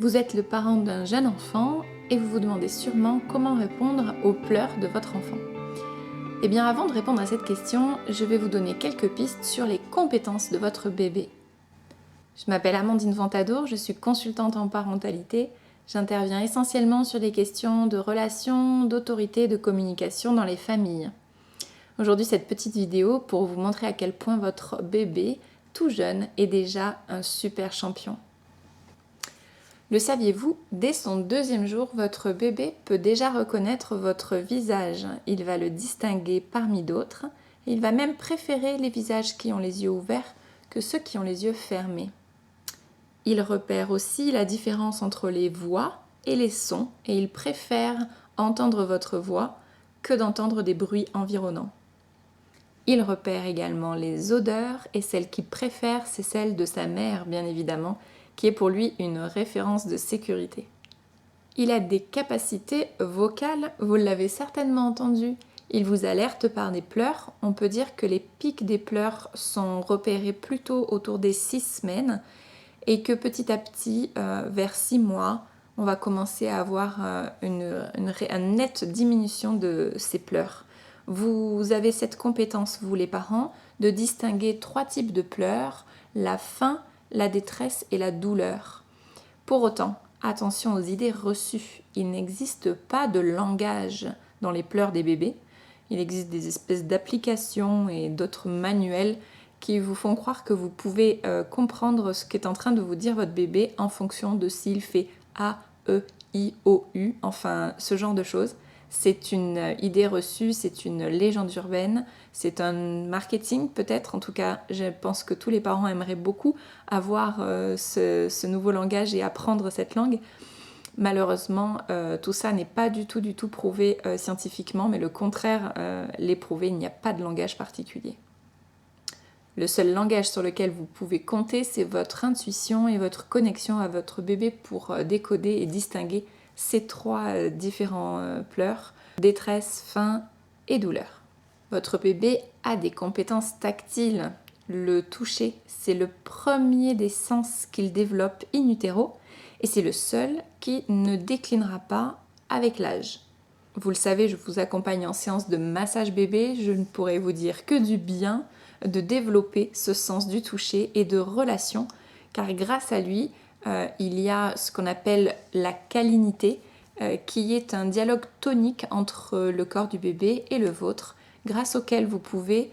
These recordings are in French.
Vous êtes le parent d'un jeune enfant et vous vous demandez sûrement comment répondre aux pleurs de votre enfant. Eh bien avant de répondre à cette question, je vais vous donner quelques pistes sur les compétences de votre bébé. Je m'appelle Amandine Ventadour, je suis consultante en parentalité. J'interviens essentiellement sur des questions de relations, d'autorité, de communication dans les familles. Aujourd'hui, cette petite vidéo pour vous montrer à quel point votre bébé, tout jeune, est déjà un super champion. Le saviez-vous? Dès son 2e jour, votre bébé peut déjà reconnaître votre visage. Il va le distinguer parmi d'autres. Il va même préférer les visages qui ont les yeux ouverts que ceux qui ont les yeux fermés. Il repère aussi la différence entre les voix et les sons et il préfère entendre votre voix que d'entendre des bruits environnants. Il repère également les odeurs et celle qu'il préfère, c'est celle de sa mère, bien évidemment, qui est pour lui une référence de sécurité. Il a des capacités vocales, vous l'avez certainement entendu. Il vous alerte par des pleurs. On peut dire que les pics des pleurs sont repérés plutôt autour des 6 semaines et que petit à petit, vers 6 mois, on va commencer à avoir une nette diminution de ces pleurs. Vous avez cette compétence, vous les parents, de distinguer 3 types de pleurs, la faim, la détresse et la douleur. Pour autant, attention aux idées reçues. Il n'existe pas de langage dans les pleurs des bébés. Il existe des espèces d'applications et d'autres manuels qui vous font croire que vous pouvez comprendre ce qu'est en train de vous dire votre bébé en fonction de s'il fait A, E, I, O, U, enfin ce genre de choses. C'est une idée reçue, c'est une légende urbaine, c'est un marketing peut-être. En tout cas, je pense que tous les parents aimeraient beaucoup avoir ce nouveau langage et apprendre cette langue. Malheureusement, tout ça n'est pas du tout prouvé scientifiquement, mais le contraire l'est prouvé, il n'y a pas de langage particulier. Le seul langage sur lequel vous pouvez compter, c'est votre intuition et votre connexion à votre bébé pour décoder et distinguer ces 3 différents pleurs, détresse, faim et douleur. Votre bébé a des compétences tactiles. Le toucher, c'est le premier des sens qu'il développe in utero et c'est le seul qui ne déclinera pas avec l'âge. Vous le savez, je vous accompagne en séance de massage bébé, je ne pourrais vous dire que du bien de développer ce sens du toucher et de relation, car grâce à lui, il y a ce qu'on appelle la câlinité, qui est un dialogue tonique entre le corps du bébé et le vôtre, grâce auquel vous pouvez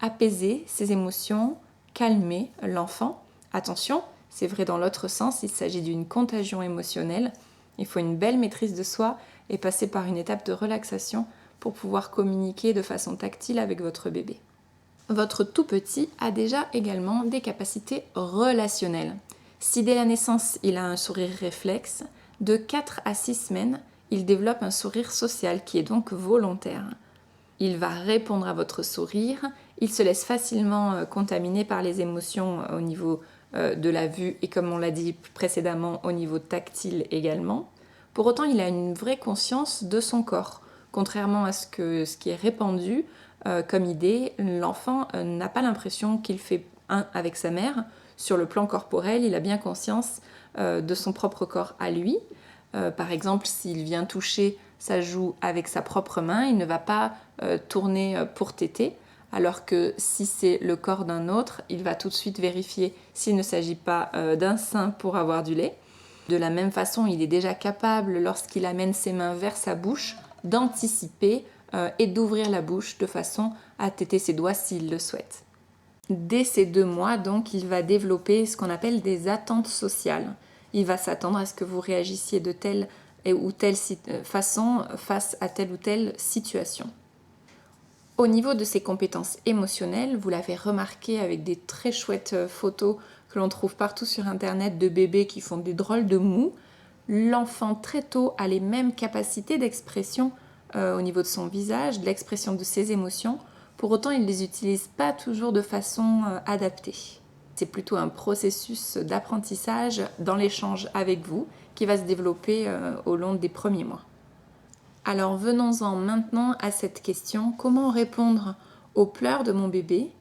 apaiser ses émotions, calmer l'enfant. Attention, c'est vrai dans l'autre sens, il s'agit d'une contagion émotionnelle. Il faut une belle maîtrise de soi et passer par une étape de relaxation pour pouvoir communiquer de façon tactile avec votre bébé. Votre tout petit a déjà également des capacités relationnelles. Si dès la naissance il a un sourire réflexe, de 4 à 6 semaines, il développe un sourire social qui est donc volontaire. Il va répondre à votre sourire, il se laisse facilement contaminer par les émotions au niveau de la vue et comme on l'a dit précédemment au niveau tactile également. Pour autant, il a une vraie conscience de son corps. Contrairement à ce qui est répandu comme idée, l'enfant n'a pas l'impression qu'il fait un avec sa mère. Sur le plan corporel, il a bien conscience de son propre corps à lui. Par exemple, s'il vient toucher sa joue avec sa propre main, il ne va pas tourner pour téter, alors que si c'est le corps d'un autre, il va tout de suite vérifier s'il ne s'agit pas d'un sein pour avoir du lait. De la même façon, il est déjà capable, lorsqu'il amène ses mains vers sa bouche, d'anticiper et d'ouvrir la bouche de façon à téter ses doigts s'il le souhaite. Dès ces 2 mois, donc, il va développer ce qu'on appelle des attentes sociales. Il va s'attendre à ce que vous réagissiez de telle ou telle façon face à telle ou telle situation. Au niveau de ses compétences émotionnelles, vous l'avez remarqué avec des très chouettes photos que l'on trouve partout sur internet de bébés qui font des drôles de mous. L'enfant très tôt a les mêmes capacités d'expression au niveau de son visage, de l'expression de ses émotions. Pour autant, il ne les utilise pas toujours de façon adaptée. C'est plutôt un processus d'apprentissage dans l'échange avec vous qui va se développer au long des premiers mois. Alors venons-en maintenant à cette question, comment répondre aux pleurs de mon bébé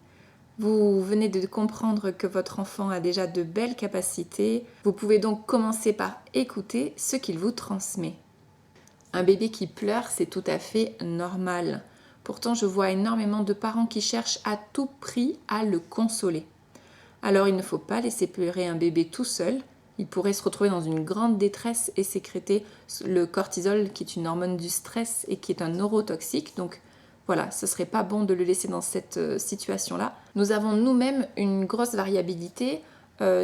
Vous venez de comprendre que votre enfant a déjà de belles capacités. Vous pouvez donc commencer par écouter ce qu'il vous transmet. Un bébé qui pleure, c'est tout à fait normal. Pourtant, je vois énormément de parents qui cherchent à tout prix à le consoler. Alors, il ne faut pas laisser pleurer un bébé tout seul. Il pourrait se retrouver dans une grande détresse et sécréter le cortisol, qui est une hormone du stress et qui est un neurotoxique. Donc, voilà, ce ne serait pas bon de le laisser dans cette situation-là. Nous avons nous-mêmes une grosse variabilité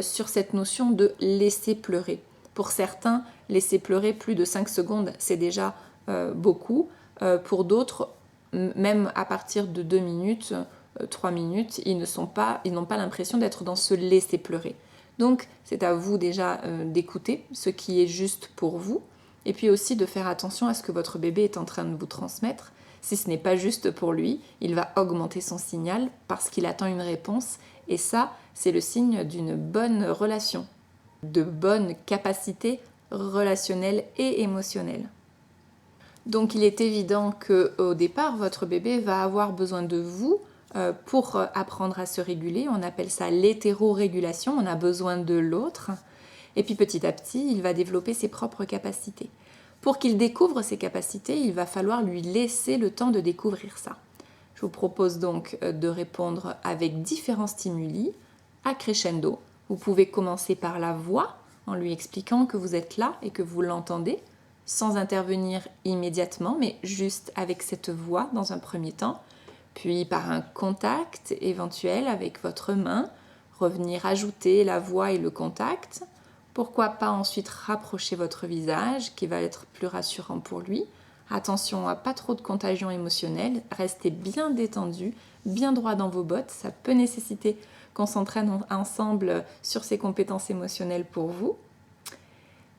sur cette notion de laisser pleurer. Pour certains, laisser pleurer plus de 5 secondes, c'est déjà beaucoup. Pour d'autres, même à partir de 2 minutes, 3 minutes, ils n'ont pas l'impression d'être dans ce laisser pleurer. Donc, c'est à vous déjà d'écouter ce qui est juste pour vous, et puis aussi de faire attention à ce que votre bébé est en train de vous transmettre. Si ce n'est pas juste pour lui, il va augmenter son signal parce qu'il attend une réponse, et ça, c'est le signe d'une bonne relation, de bonnes capacités relationnelles et émotionnelles. Donc il est évident qu'au départ, votre bébé va avoir besoin de vous pour apprendre à se réguler. On appelle ça l'hétérorégulation, on a besoin de l'autre. Et puis petit à petit, il va développer ses propres capacités. Pour qu'il découvre ses capacités, il va falloir lui laisser le temps de découvrir ça. Je vous propose donc de répondre avec différents stimuli à crescendo. Vous pouvez commencer par la voix, en lui expliquant que vous êtes là et que vous l'entendez, sans intervenir immédiatement, mais juste avec cette voix dans un premier temps, puis par un contact éventuel avec votre main, revenir ajouter la voix et le contact. Pourquoi pas ensuite rapprocher votre visage, qui va être plus rassurant pour lui. Attention à pas trop de contagion émotionnelle, restez bien détendu, bien droit dans vos bottes, ça peut nécessiter qu'on s'entraîne ensemble sur ces compétences émotionnelles pour vous.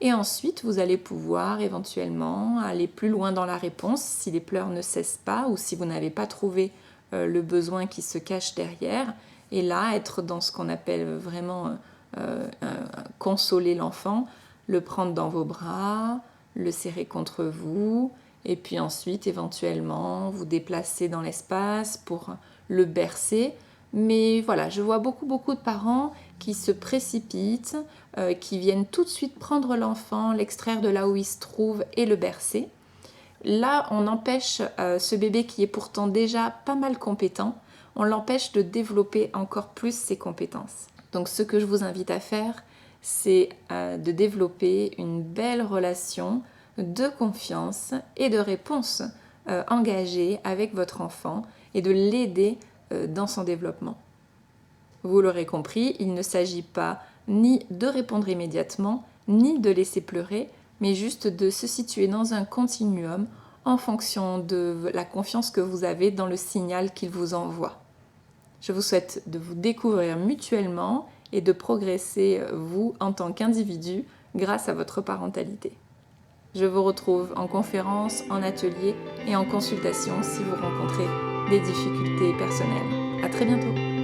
Et ensuite, vous allez pouvoir éventuellement aller plus loin dans la réponse si les pleurs ne cessent pas ou si vous n'avez pas trouvé le besoin qui se cache derrière. Et là, être dans ce qu'on appelle vraiment consoler l'enfant, le prendre dans vos bras, le serrer contre vous, et puis ensuite, éventuellement, vous déplacer dans l'espace pour le bercer. Mais voilà, je vois beaucoup de parents qui se précipitent, qui viennent tout de suite prendre l'enfant, l'extraire de là où il se trouve et le bercer. Là, on empêche ce bébé qui est pourtant déjà pas mal compétent, on l'empêche de développer encore plus ses compétences. Donc ce que je vous invite à faire, c'est de développer une belle relation de confiance et de réponse engagée avec votre enfant et de l'aider dans son développement. Vous l'aurez compris, il ne s'agit pas ni de répondre immédiatement, ni de laisser pleurer, mais juste de se situer dans un continuum en fonction de la confiance que vous avez dans le signal qu'il vous envoie. Je vous souhaite de vous découvrir mutuellement et de progresser, vous, en tant qu'individu, grâce à votre parentalité. Je vous retrouve en conférence, en atelier et en consultation si vous rencontrez des difficultés personnelles. À très bientôt!